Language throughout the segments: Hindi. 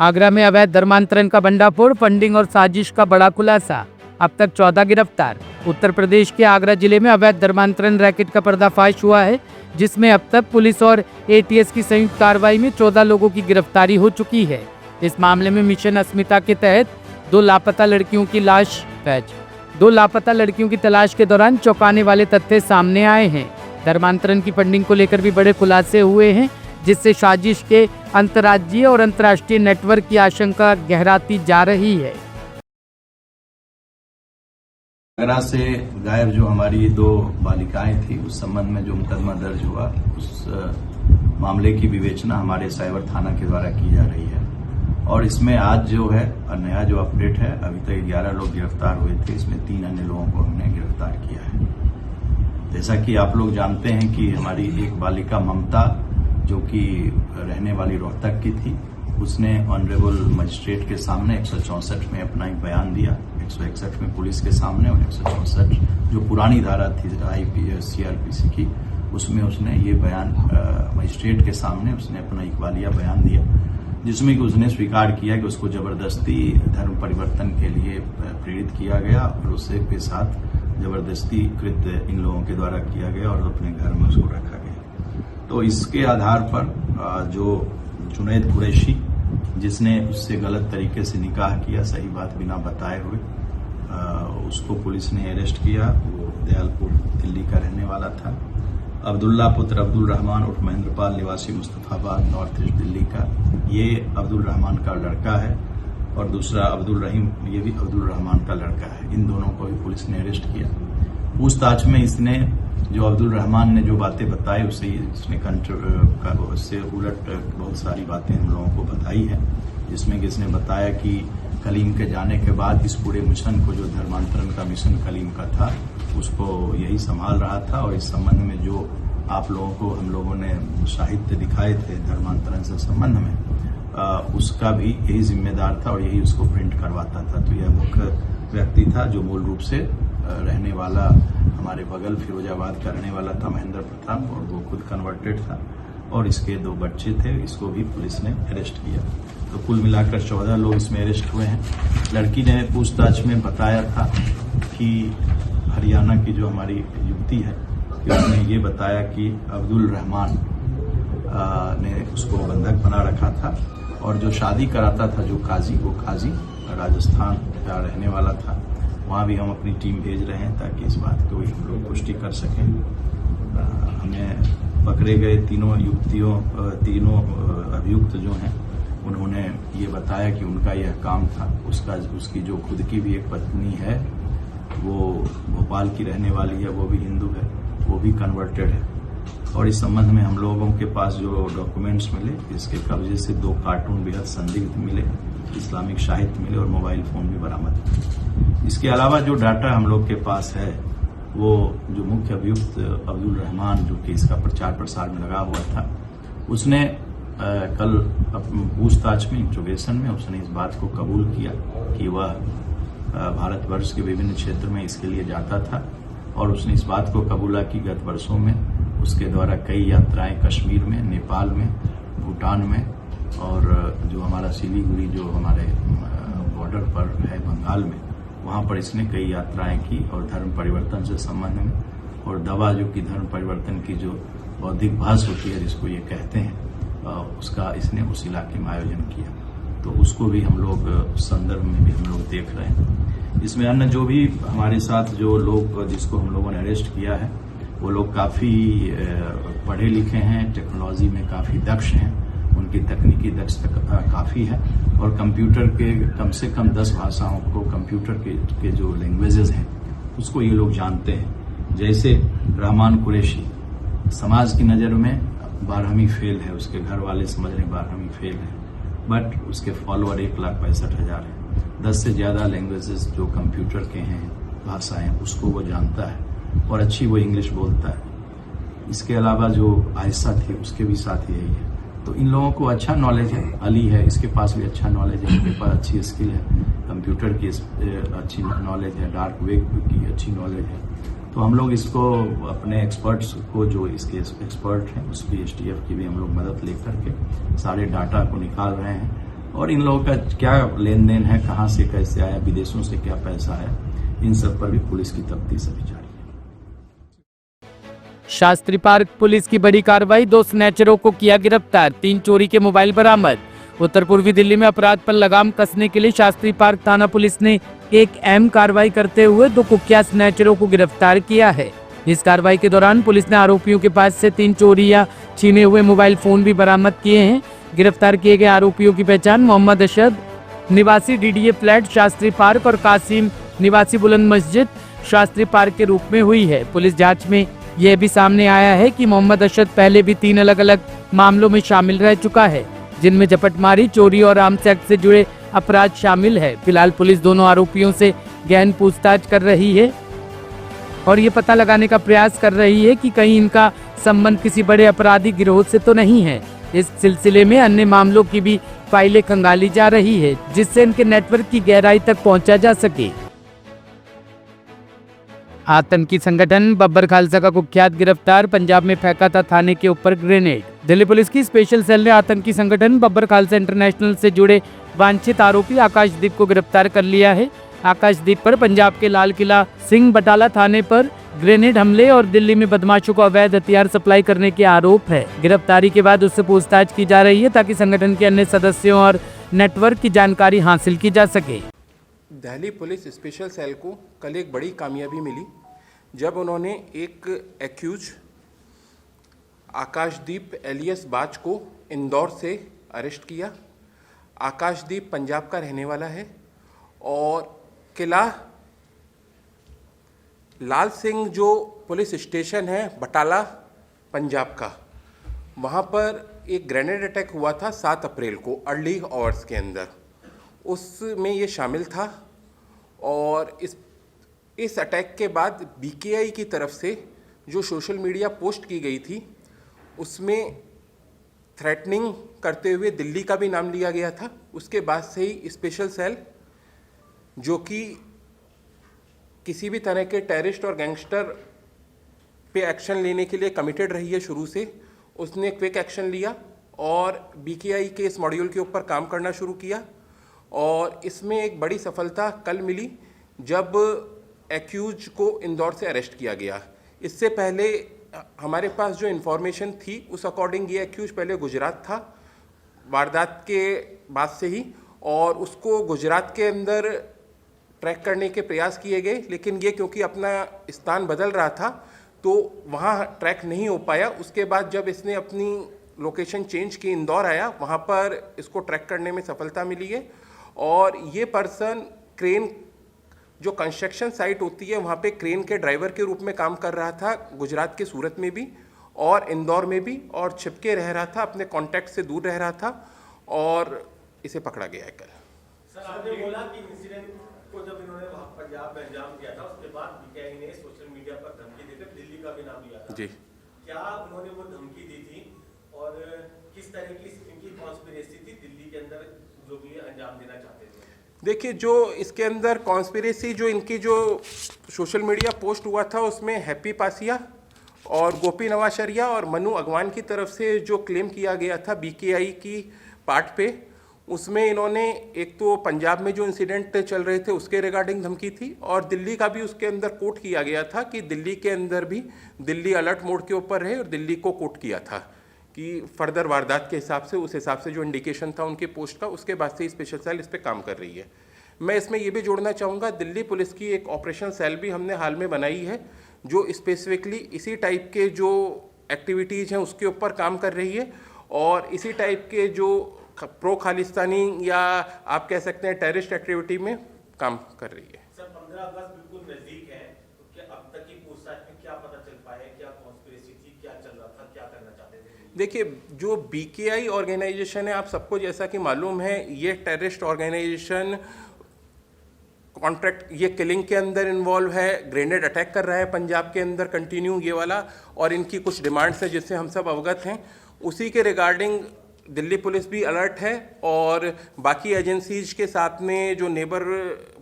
आगरा में अवैध धर्मांतरण का भंडाफोड़, फंडिंग और साजिश का बड़ा खुलासा। अब तक 14 गिरफ्तार। उत्तर प्रदेश के आगरा जिले में अवैध धर्मांतरण रैकेट का पर्दाफाश हुआ है, जिसमें अब तक पुलिस और एटीएस की संयुक्त कार्रवाई में 14 लोगों की गिरफ्तारी हो चुकी है। इस मामले में मिशन अस्मिता के तहत 2 लापता लड़कियों की तलाश के दौरान चौंकाने वाले तथ्य सामने आए हैं। धर्मांतरण की फंडिंग को लेकर भी बड़े खुलासे हुए हैं, जिससे साजिश के अंतर्राज्यीय और अंतर्राष्ट्रीय नेटवर्क की आशंका गहराती जा रही है। आगरा से गायब जो हमारी 2 बालिकाएं थी, उस संबंध में जो मुकदमा दर्ज हुआ, उस मामले की विवेचना हमारे साइबर थाना के द्वारा की जा रही है। और इसमें आज जो है नया जो अपडेट है, अभी तक 11 लोग गिरफ्तार हुए थे, इसमें 3 अन्य लोगों को हमने गिरफ्तार किया है। जैसा कि आप लोग जानते हैं कि हमारी एक बालिका ममता, जो कि रहने वाली रोहतक की थी, उसने ऑनरेबल मजिस्ट्रेट के सामने 164 में अपना एक बयान दिया, 161 में पुलिस के सामने और 164 जो पुरानी धारा थी CRPC की, उसमें उसने ये बयान मजिस्ट्रेट के सामने उसने अपना इकबालिया बयान दिया, जिसमें कि उसने स्वीकार किया कि उसको जबरदस्ती धर्म परिवर्तन के लिए प्रेरित किया गया और उससे के साथ जबरदस्ती कृत्य इन लोगों के द्वारा किया गया और अपने घर में उसको रखा गया। तो इसके आधार पर जो जुनैद कुरैशी, जिसने उससे गलत तरीके से निकाह किया, सही बात बिना बताए हुए, उसको पुलिस ने अरेस्ट किया। वो दयालपुर दिल्ली का रहने वाला था। अब्दुल्ला पुत्र अब्दुल रहमान उर्फ महेंद्रपाल, निवासी मुस्तफाबाद नॉर्थ ईस्ट दिल्ली का, ये अब्दुल रहमान का लड़का है, और दूसरा अब्दुल रहीम, ये भी अब्दुल रहमान का लड़का है। इन दोनों को भी पुलिस ने अरेस्ट किया। पूछताछ में इसने जो अब्दुल रहमान ने जो बातें बताई, उससे उलट बहुत सारी बातें हम लोगों को बताई है, जिसमें कि इसने बताया कि कलीम के जाने के बाद इस पूरे मिशन को, जो धर्मांतरण का मिशन कलीम का था, उसको यही संभाल रहा था। और इस संबंध में जो आप लोगों को हम लोगों ने साहित्य दिखाए थे धर्मांतरण से संबंध में, उसका भी यही जिम्मेदार था और यही उसको प्रिंट करवाता था। तो यह मुख्य व्यक्ति था, जो मूल रूप से रहने वाला हमारे बगल फिरोजाबाद का रहने वाला था, महेंद्र प्रताप, और वो खुद कन्वर्टेड था, और इसके 2 बच्चे थे। इसको भी पुलिस ने अरेस्ट किया। तो कुल मिलाकर 14 लोग इसमें अरेस्ट हुए हैं। लड़की ने पूछताछ में बताया था कि हरियाणा की जो हमारी युवती है, उसने ये बताया कि अब्दुल रहमान ने उसको बंधक बना रखा था, और जो शादी कराता था जो काजी, वो काजी राजस्थान का रहने वाला था। वहाँ भी हम अपनी टीम भेज रहे हैं ताकि इस बात को हम लोग पुष्टि कर सकें। हमें पकड़े गए तीनों अभियुक्त जो हैं, उन्होंने ये बताया कि उनका यह काम था। उसकी जो खुद की भी एक पत्नी है, वो भोपाल की रहने वाली है, वो भी हिंदू है, वो भी कन्वर्टेड है। और इस संबंध में हम लोगों के पास जो डॉक्यूमेंट्स मिले, इसके कब्जे से 2 कार्टून बेहद संदिग्ध मिले, इस्लामिक साहित्य मिले और मोबाइल फोन भी बरामद हुए। इसके अलावा जो डाटा हम लोग के पास है, वो जो मुख्य अभियुक्त अब्दुल रहमान, जो कि इसका प्रचार प्रसार में लगा हुआ था, उसने कल पूछताछ में, इंट्रोगेशन में, उसने इस बात को कबूल किया कि वह भारतवर्ष के विभिन्न क्षेत्र में इसके लिए जाता था, और उसने इस बात को कबूला कि गत वर्षों में उसके द्वारा कई यात्राएं कश्मीर में, नेपाल में, भूटान में, और जो हमारा सिलीगुड़ी जो हमारे बॉर्डर पर है बंगाल में, वहाँ पर इसने कई यात्राएं की, और धर्म परिवर्तन से संबंध में, और दवा जो कि धर्म परिवर्तन की जो बौद्धिक भाष होती है, जिसको ये कहते हैं, उसका इसने उस इलाके में आयोजन किया। तो उसको भी हम लोग उस संदर्भ में भी हम लोग देख रहे हैं। इसमें अन्य जो भी हमारे साथ जो लोग, जिसको हम लोगों ने अरेस्ट किया है, वो लोग काफ़ी पढ़े लिखे हैं, टेक्नोलॉजी में काफ़ी दक्ष हैं, उनकी तकनीकी दक्षता काफ़ी है, और कंप्यूटर के कम से कम 10 भाषाओं को, कंप्यूटर के जो लैंग्वेजेस हैं, उसको ये लोग जानते हैं। जैसे रहमान कुरैशी समाज की नज़र में 12वीं फेल है, उसके घर वाले समझ रहे 12वीं फेल है, बट उसके फॉलोअर 1,65,000 है। 10 से ज़्यादा लैंग्वेजेस जो कंप्यूटर के हैं, भाषाएं, उसको वो जानता है, और अच्छी वो इंग्लिश बोलता है। इसके अलावा जो आयशा थी, उसके भी साथ यही है। तो इन लोगों को अच्छा नॉलेज है। अली है, इसके पास भी अच्छा नॉलेज है, इनके पास अच्छी स्किल है, कंप्यूटर की अच्छी नॉलेज है, डार्क वेब की अच्छी नॉलेज है। तो हम लोग इसको अपने एक्सपर्ट्स को, जो इसके एक्सपर्ट हैं, उसकी STF की भी हम लोग मदद लेकर के सारे डाटा को निकाल रहे हैं, और इन लोगों का क्या लेन देन है, कहां से कैसे आया, विदेशों से क्या पैसा है, इन सब पर भी पुलिस की तफ्तीश अभी जारी है। शास्त्री पार्क पुलिस की बड़ी कार्रवाई, 2 स्नैचरों को किया गिरफ्तार, 3 चोरी के मोबाइल बरामद। उत्तर पूर्वी दिल्ली में अपराध पर लगाम कसने के लिए शास्त्री पार्क थाना पुलिस ने एक अहम कार्रवाई करते हुए 2 कुख्यात स्नैचरों को गिरफ्तार किया है। इस कार्रवाई के दौरान पुलिस ने आरोपियों के पास से 3 चोरी या छीने हुए मोबाइल फोन भी बरामद किए हैं। गिरफ्तार किए गए आरोपियों की पहचान मोहम्मद अशद निवासी डीडीए फ्लैट शास्त्री पार्क और कासिम निवासी बुलंद मस्जिद शास्त्री पार्क के रूप में हुई है। पुलिस जांच में यह भी सामने आया है कि मोहम्मद अशद पहले भी 3 अलग-अलग मामलों में शामिल रह चुका है, जिनमें झपटमारी, चोरी और आर्म्स एक्ट से जुड़े अपराध शामिल है। फिलहाल पुलिस दोनों आरोपियों से गहन पूछताछ कर रही है और ये पता लगाने का प्रयास कर रही है कि कहीं इनका संबंध किसी बड़े अपराधी गिरोह से तो नहीं है। इस सिलसिले में अन्य मामलों की भी फाइलें खंगाली जा रही है, जिससे इनके नेटवर्क की गहराई तक पहुंचा जा सके। आतंकी संगठन बब्बर खालसा का कुख्यात गिरफ्तार, पंजाब में फेंका था थाने के ऊपर ग्रेनेड। दिल्ली पुलिस की स्पेशल सेल ने आतंकी संगठन बब्बर खालसा इंटरनेशनल से जुड़े वांछित आरोपी आकाशदीप को गिरफ्तार कर लिया है। आकाशदीप पर पंजाब के लाल किला सिंह बटाला थाने पर ग्रेनेड हमले और दिल्ली में बदमाशों को अवैध हथियार सप्लाई करने के आरोप है। गिरफ्तारी के बाद उससे पूछताछ की जा रही है ताकि संगठन के अन्य सदस्यों और नेटवर्क की जानकारी हासिल की जा सके। दिल्ली पुलिस स्पेशल सेल को कल एक बड़ी कामयाबी मिली जब उन्होंने एक एक्यूज आकाशदीप एलियस बाज को इंदौर से अरेस्ट किया। आकाशदीप पंजाब का रहने वाला है और किला लाल सिंह जो पुलिस स्टेशन है बटाला पंजाब का, वहाँ पर एक ग्रेनेड अटैक हुआ था 7 अप्रैल को अर्ली आवर्स के अंदर, उसमें ये शामिल था। और इस अटैक के बाद बीकेआई की तरफ से जो सोशल मीडिया पोस्ट की गई थी उसमें थ्रेटनिंग करते हुए दिल्ली का भी नाम लिया गया था। उसके बाद से ही स्पेशल सेल जो कि किसी भी तरह के टेररिस्ट और गैंगस्टर पे एक्शन लेने के लिए कमिटेड रही है शुरू से, उसने क्विक एक्शन लिया और बीकेआई के इस मॉड्यूल के ऊपर काम करना शुरू किया। और इसमें एक बड़ी सफलता कल मिली जब एक्यूज को इंदौर से अरेस्ट किया गया। इससे पहले हमारे पास जो इन्फॉर्मेशन थी उस अकॉर्डिंग ये एक्यूज पहले गुजरात था वारदात के बाद से ही, और उसको गुजरात के अंदर ट्रैक करने के प्रयास किए गए, लेकिन ये क्योंकि अपना स्थान बदल रहा था तो वहाँ ट्रैक नहीं हो पाया। उसके बाद जब इसने अपनी लोकेशन चेंज की, इंदौर आया, वहाँ पर इसको ट्रैक करने में सफलता मिली है। और ये पर्सन क्रेन जो कंस्ट्रक्शन साइट होती है वहाँ पे क्रेन के ड्राइवर के रूप में काम कर रहा था, गुजरात के सूरत में भी और इंदौर में भी, और छिपके रह रहा था, अपने कॉन्टैक्ट से दूर रह रहा था और इसे पकड़ा गया है कल। सर आपने बोला कि इंसिडेंट को जब इन्होंने वहाँ पंजाब में अंजाम दिया था उसके बाद बीकेआई ने सोशल मीडिया पर धमकी देकर दिल्ली का भी नाम लिया था जी, क्या उन्होंने वो धमकी दी थी और किस तरह की इनकी कॉन्स्पिरेसी थी दिल्ली के अंदर जो भी अंजाम देना चाहते थे? देखिए, जो इसके अंदर कॉन्स्पिरेसी जो इनकी जो सोशल मीडिया पोस्ट हुआ था उसमें हैप्पी पासिया और गोपी नवाशरिया और मनु अगवान की तरफ से जो क्लेम किया गया था बीकेआई की पार्ट पे, उसमें इन्होंने एक तो पंजाब में जो इंसिडेंट चल रहे थे उसके रिगार्डिंग धमकी थी और दिल्ली का भी उसके अंदर कोट किया गया था कि दिल्ली के अंदर भी दिल्ली अलर्ट मोड के ऊपर रहे, और दिल्ली को कोट किया था कि फर्दर वारदात के हिसाब से, उस हिसाब से जो इंडिकेशन था उनके पोस्ट का, उसके बाद से स्पेशल सेल इस पर काम कर रही है। मैं इसमें ये भी जोड़ना चाहूँगा, दिल्ली पुलिस की एक ऑपरेशन सेल भी हमने हाल में बनाई है जो स्पेसिफिकली इसी टाइप के जो एक्टिविटीज़ हैं उसके ऊपर काम कर रही है और इसी टाइप के जो प्रो खालिस्तानी या आप कह सकते हैं टेररिस्ट एक्टिविटी में काम कर रही है। सर 15 अगस्त बिल्कुल नजदीक है, तो क्या अब तक की पूछताछ में क्या पता चल पाया, क्या कॉन्स्पिरेसी थी, क्या चल रहा था, क्या करना चाहते थे? देखिए, जो बीकेआई ऑर्गेनाइजेशन है, आप सबको जैसा कि मालूम है, ये टेररिस्ट ऑर्गेनाइजेशन कॉन्ट्रैक्ट, ये किलिंग के अंदर इन्वॉल्व है, ग्रेनेड अटैक कर रहा है पंजाब के अंदर कंटिन्यू ये वाला, और इनकी कुछ डिमांड्स हैं जिससे हम सब अवगत हैं। उसी के रिगार्डिंग दिल्ली पुलिस भी अलर्ट है और बाकी एजेंसीज के साथ में जो नेबर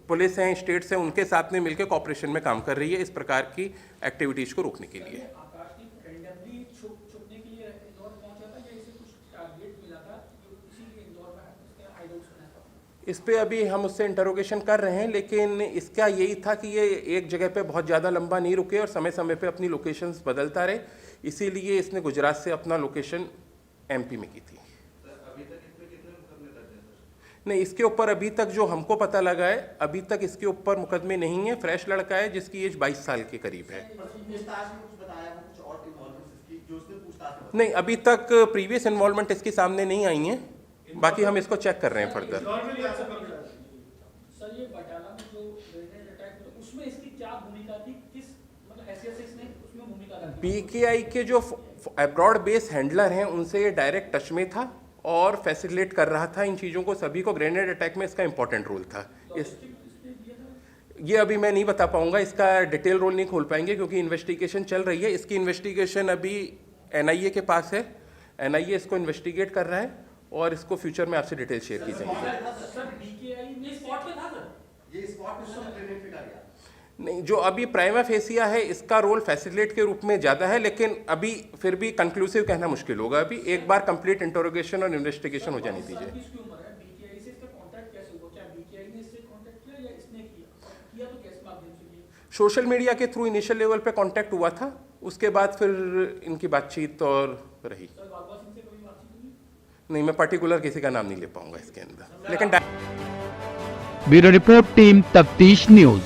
पुलिस हैं, स्टेट्स हैं, उनके साथ में मिलकर कॉपरेशन में काम कर रही है इस प्रकार की एक्टिविटीज़ को रोकने के लिए। इस पे अभी हम उससे इंटरोगेशन कर रहे हैं, लेकिन इसका यही था कि ये एक जगह पे बहुत ज़्यादा लंबा नहीं रुके और समय समय पे अपनी लोकेशंस बदलता रहे, इसीलिए इसने गुजरात से अपना लोकेशन एमपी में की थी। नहीं, इसके ऊपर अभी तक जो हमको पता लगा है, अभी तक इसके ऊपर मुकदमे नहीं है। फ्रेश लड़का है जिसकी एज 22 साल के करीब है। नहीं, अभी तक प्रीवियस इन्वॉल्वमेंट इसके सामने नहीं आई है, बाकी हम इसको चेक कर रहे हैं फर्दर। सर, ये बटाला में जो ग्रेनेड अटैक हुआ उसमें इसकी क्या भूमिका थी, किस मतलब हैसियत से इसने उसमें भूमिका रखी? बीकेआई के जो अब्रॉड बेस हैंडलर हैं उनसे ये डायरेक्ट टच में था और फैसिलिटेट कर रहा था इन चीज़ों को, सभी को। ग्रेनेड अटैक में इसका इंपॉर्टेंट रोल था। ये अभी मैं नहीं बता पाऊंगा, इसका डिटेल रोल नहीं खोल पाएंगे क्योंकि इन्वेस्टिगेशन चल रही है। इसकी इन्वेस्टिगेशन अभी एनआईए के पास है, एनआईए इसको इन्वेस्टिगेट कर रहा है और इसको फ्यूचर में आपसे डिटेल शेयर की जाएगी। नहीं, जो अभी प्राइमा फेसिया है इसका रोल फैसिलिटेट के रूप में ज़्यादा है, लेकिन अभी फिर भी कंक्लूसिव कहना मुश्किल होगा। अभी एक बार कंप्लीट इंटरोगेशन और इन्वेस्टिगेशन हो जानी दीजिए। सोशल मीडिया के थ्रू इनिशियल लेवल पे कांटेक्ट हुआ था, उसके बाद फिर इनकी बातचीत और रही। नहीं, मैं पर्टिकुलर किसी का नाम नहीं ले पाऊंगा इसके अंदर, लेकिन ब्यूरो रिपोर्ट टीम तफ्तीश न्यूज।